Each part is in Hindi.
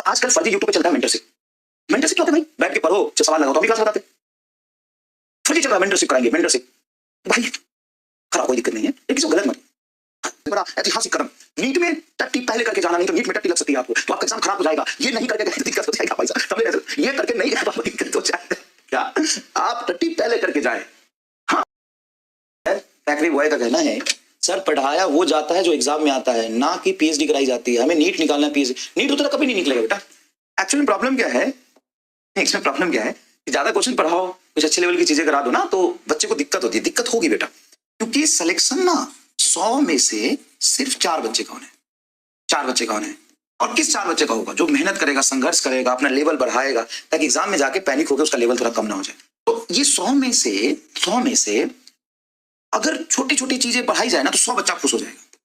आजकल फर्जी यूट्यूब पे चलता है मेंटरशिप। मेंटरशिप क्या होता है भाई? बैठ के पढ़ो, सवाल लगाओ तो हम क्लास बताते। फर्जी चल रहा है, मेंटरशिप कराएंगे मेंटरशिप। भाई खराब, कोई दिक्कत नहीं है, लेकिन इसको गलत मत। बड़ा ऐतिहासिक कदम, नीट में टट्टी पहले करके जाना, नहीं तो नीट में टट्टी लग सकती है आपको, तो आपका एग्जाम खराब हो जाएगा। ये नहीं करके गए दिक्कत हो जाएगा भाई साहब, समझ रहे? ये करके नहीं गए तो दिक्कत हो जाएगा। क्या आप टट्टी पहले करके जाए? हाँ, फैक्ट्री बॉय का कहना है सर पढ़ाया वो जाता है जो एग्जाम में आता है, ना कि पीएचडी कराई जाती है। हमें नीट निकालना है, पीएचडी नीट उतना कभी नहीं निकलेगा बेटा। एक्चुअली प्रॉब्लम क्या है, इसमें प्रॉब्लम क्या है कि ज्यादा क्वेश्चन पढ़ाओ, कुछ अच्छे लेवल की चीजें करा दो ना, तो बच्चे को दिक्कत होती है। दिक्कत होगी बेटा, क्योंकि सिलेक्शन ना 100 में से सिर्फ 4 बच्चे कौन है? 4 बच्चे कौन है? और किस 4 बच्चे का होगा? जो मेहनत करेगा, संघर्ष करेगा, अपना लेवल बढ़ाएगा, ताकि एग्जाम में जाके पैनिक होकर उसका लेवल थोड़ा कम ना हो जाए। तो ये 100 में से अगर छोटी छोटी चीजें पढ़ाई जाए ना, तो 100 बच्चा खुश हो जाएगा।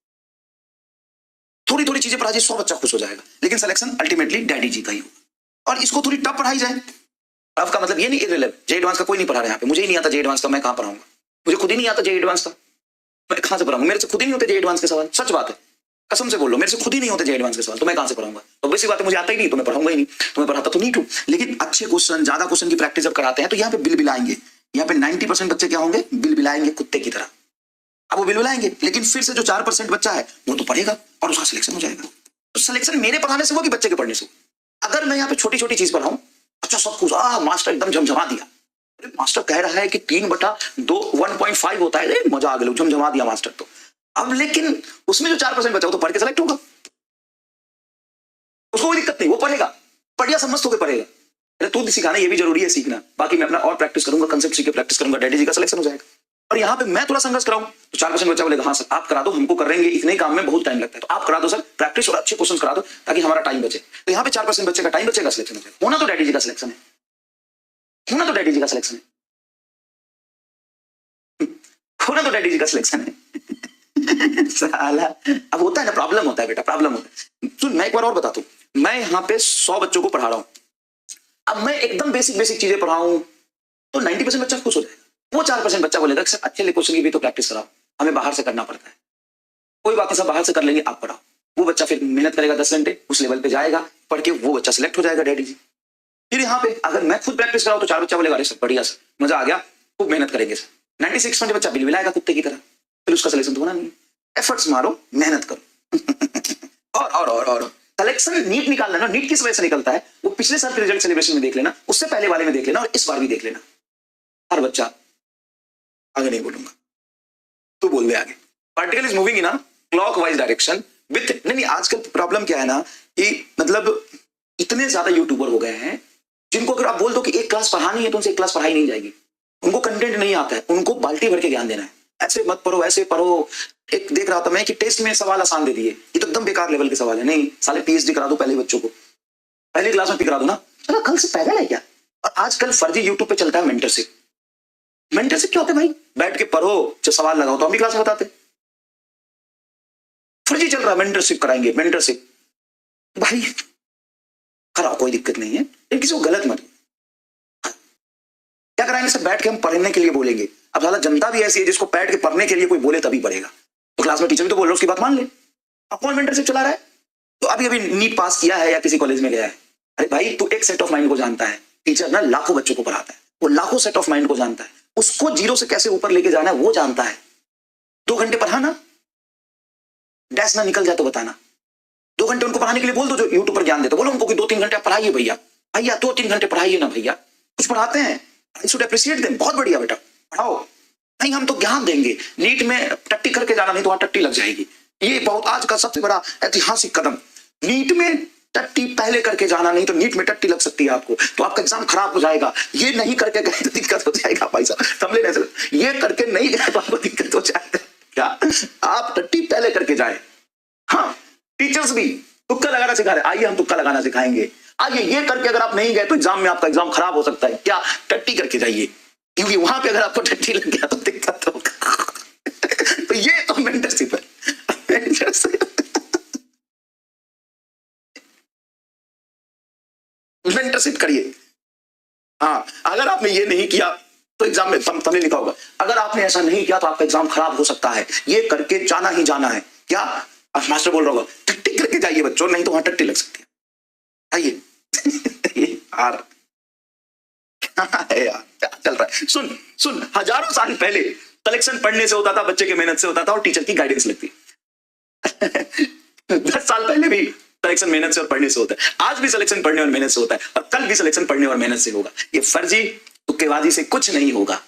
थोड़ी थोड़ी चीजें पढ़ाई जाए, 100 बच्चा खुश हो जाएगा। लेकिन सिलेक्शन अल्टीमेटली डैडी जी का ही होगा। और इसको थोड़ी टफ पढ़ाई जाए, टफ का मतलब ये नहीं इररिलेवेंट, जे एडवांस का कोई नहीं पढ़ा रहा है यहाँ पे। मुझे ही नहीं आता जे एडवांस का, मैं कहाँ पढ़ाऊंगा? मुझे खुद ही नहीं आता जे एडवांस का, मैं कहां से पढ़ाऊंगा? मेरे से खुद ही नहीं होते जे एडवांस के सवाल, सच बात है, कसम से बोल लो, मेरे से खुद ही नहीं होते जे एडवांस के सवाल, तो मैं कहां से पढ़ाऊंगा? तो वैसी बात है, मुझे आता ही नहीं तो मैं पढ़ाऊंगा ही नहीं, तो मैं पढ़ाता तो नहीं हूं। लेकिन अच्छे क्वेश्चन, ज्यादा क्वेश्चन की प्रैक्टिस जब कराते हैं तो यहाँ पे बिल बिलाएंगे। यहाँ पे 90% बच्चे क्या होंगे? बिल बिलाएंगे कुत्ते की तरह। अब वो बिल बिलाएंगे, लेकिन फिर से जो 4% बच्चा है वो तो पढ़ेगा और उसका सिलेक्शन हो जाएगा। तो सिलेक्शन मेरे पढ़ाने से हो कि बच्चे के पढ़ने से? अगर मैं यहाँ पे छोटी छोटी चीज पढ़ाऊं, अच्छा सब कुछ मास्टर एकदम झमझमा दिया, मास्टर कह रहा है कि 3/2 1.5 होता है, मजा आ गया, झमझमा दिया मास्टर। तो अब लेकिन उसमें जो 4% बचा वो तो पढ़ के सेलेक्ट होगा, उसको कोई दिक्कत नहीं, वो पढ़ेगा, बढ़िया समझ तो पढ़ेगा। अरे तू सिखाना ये भी जरूरी है सीखना, बाकी मैं अपना और प्रैक्टिस करूंगा, कंसेप्ट सीख के प्रैक्टिस करूंगा, डैडी जी का सिलेक्शन हो जाएगा। और यहाँ पे मैं थोड़ा संघर्ष कराऊं तो 4% बच्चा बोलेगा हाँ सर आप करा दो, हमको करेंगे, इतने काम में बहुत टाइम लगता है, तो आप करा दो सर प्रैक्टिस और अच्छे क्वेश्चन करा दो ताकि हमारा टाइम बचे। तो यहाँ पे 4% बच्चे का टाइम बचेगा, सिलेक्शन हो जाएगा। होना तो डैडी जी का सिलेक्शन है, होना तो डैडी जी का सिलेक्शन है, होना तो डैडी जी का सिलेक्शन है। साला अब होता है ना, प्रॉब्लम होता है बेटा, प्रॉब्लम होता है। सुन मैं एक बार और बताता हूं, मैं यहाँ पे 100 बच्चों को पढ़ा रहा हूं, अब मैं एकदम बेसिक चीजें पढ़ाऊं तो 90% बच्चा खुश हो जाएगा। वो 4% बच्चा बोलेगा सर अच्छे क्वेश्चन की भी तो प्रैक्टिस कराओ, हमें बाहर से करना पड़ता है। कोई बात नहीं सब बाहर से कर लेंगे, आप पढ़ाओ। वो बच्चा फिर मेहनत करेगा 10 घंटे, उस लेवल पे जाएगा, पढ़ के वो बच्चा सिलेक्ट हो जाएगा डैडी जी। फिर यहाँ पे अगर मैं खुद प्रैक्टिस कराऊं तो 4 बच्चा बोलेगा अरे सर बढ़िया सर, मजा आ गया, खूब मेहनत करेंगे सर। 96% बच्चा बिल बिलाएगा कुत्ते की तरह, फिर उसका सिलेक्शन तो होना नहीं। एफर्ट्स मारो, मेहनत करो। और सिलेक्शन नीट निकालना ना, नीट किस वजह से निकलता है वो पिछले साल के रिजल्ट सेलिब्रेशन में देख लेना, उससे पहले वाले में देख लेना, और इस बार भी देख लेना। हर बच्चा, आगे नहीं बोलूंगा, तू बोल दे आगे। Particle is moving in a clockwise direction with नहीं, आजकल प्रॉब्लम क्या है ना कि मतलब इतने ज्यादा यूट्यूबर हो गए हैं जिनको अगर आप बोल दो कि एक क्लास पढ़ानी है तो उनसे एक क्लास पढ़ाई नहीं जाएगी। उनको कंटेंट नहीं आता है, उनको बाल्टी भर के ज्ञान देना है, ऐसे मत पढ़ो ऐसे पढ़ो। एक देख रहा था मैं कि टेस्ट में सवाल आसान दे दिए, ये तो एकदम बेकार लेवल के सवाल है। नहीं साले पीएचडी करा दो पहले बच्चों को, पहली क्लास में करा दो ना, चलो कल से पैदल है क्या। और आजकल फर्जी यूट्यूब पे चलता है मेंटरशिप। मेंटरशिप क्या होता है भाई? बैठ के पढ़ो, जो सवाल लगाओ तो हम भी क्लास में बताते। फर्जी चल रहा है, मेंटरशिप कराएंगे मेंटरशिप। भाई कराओ, कोई दिक्कत नहीं है, लेकिन किसी को गलत मत। क्या कराएंगे सर? बैठ के हम पढ़ने के लिए बोलेंगे। अब साला जनता भी ऐसी है जिसको बैठ के पढ़ने के लिए कोई बोले तभी पढ़ेगा। तो क्लास में टीचर भी तो बोल रहे उसकी बात मान ले। अब कौन मेंटरशिप चला रहा है? तो अभी नीट पास किया है या किसी कॉलेज में गया है, अरे भाई तू एक सेट ऑफ माइंड को जानता है, टीचर ना लाखों बच्चों को पढ़ाता है, वो लाखों सेट ऑफ माइंड को जानता है, उसको जीरो से कैसे ऊपर लेके जाना है वो जानता है। 2 घंटे पढ़ाना, डैश ना निकल जाए तो बताना। 2 घंटे उनको पढ़ाने के लिए बोल दो जो यूट्यूब पर ज्ञान देते, बोलो उनको कि 2-3 घंटे पढ़ाइए भैया, 2-3 घंटे पढ़ाइए ना भैया, कुछ पढ़ाते हैं, आई शुड अप्रिशिएट देम, बहुत बढ़िया बेटा पढ़ाओ। नहीं हम तो ज्ञान देंगे, नीट में टट्टी करके जाना, नहीं तो वहां टट्टी लग जाएगी। ये बहुत आज का सबसे बड़ा ऐतिहासिक कदम, नीट में टट्टी पहले करके जाना, नहीं तो नीट में टट्टी लग सकती है आपको, तो आपका एग्जाम खराब हो जाएगा। ये नहीं करके गए तो दिक्कत हो जाएगा भाई साहब, समझे नहीं? ये करके नहीं गए तो आपको दिक्कत हो जाएगा। क्या आप टट्टी पहले करके जाए? हाँ टीचर्स भी तुक्का लगाना सिखा रहे, आइए हम तुक्का लगाना सिखाएंगे। आइए ये करके अगर आप नहीं गए तो एग्जाम में आपका एग्जाम खराब हो सकता है, क्या टट्टी करके जाइए, क्योंकि वहां पे अगर आपको टट्टी लग गया तो दिक्कत होगा। तो ये तो मेंटरशिप है, मेंटरशिप करिए। हाँ अगर आपने ये नहीं किया तो एग्जाम में तुमने लिखा होगा, अगर आपने ऐसा नहीं किया तो आपका एग्जाम खराब हो सकता है, ये करके जाना ही जाना है। क्या मास्टर बोल रहा होगा टट्टी करके जाइए बच्चों, नहीं तो वहां टट्टी लग सकती है। आइए यार क्या है यार, क्या चल रहा है? सुन सुन, हजारों साल पहले कलेक्शन पढ़ने से होता था, बच्चे की मेहनत से होता था और टीचर की गाइडेंस लगती 10 साल पहले भी सिलेक्शन मेहनत से और पढ़ने से होता है, आज भी सिलेक्शन पढ़ने और मेहनत से होता है, और कल भी सिलेक्शन पढ़ने और मेहनत से होगा। ये फर्जी तुक्केबाजी से कुछ नहीं होगा।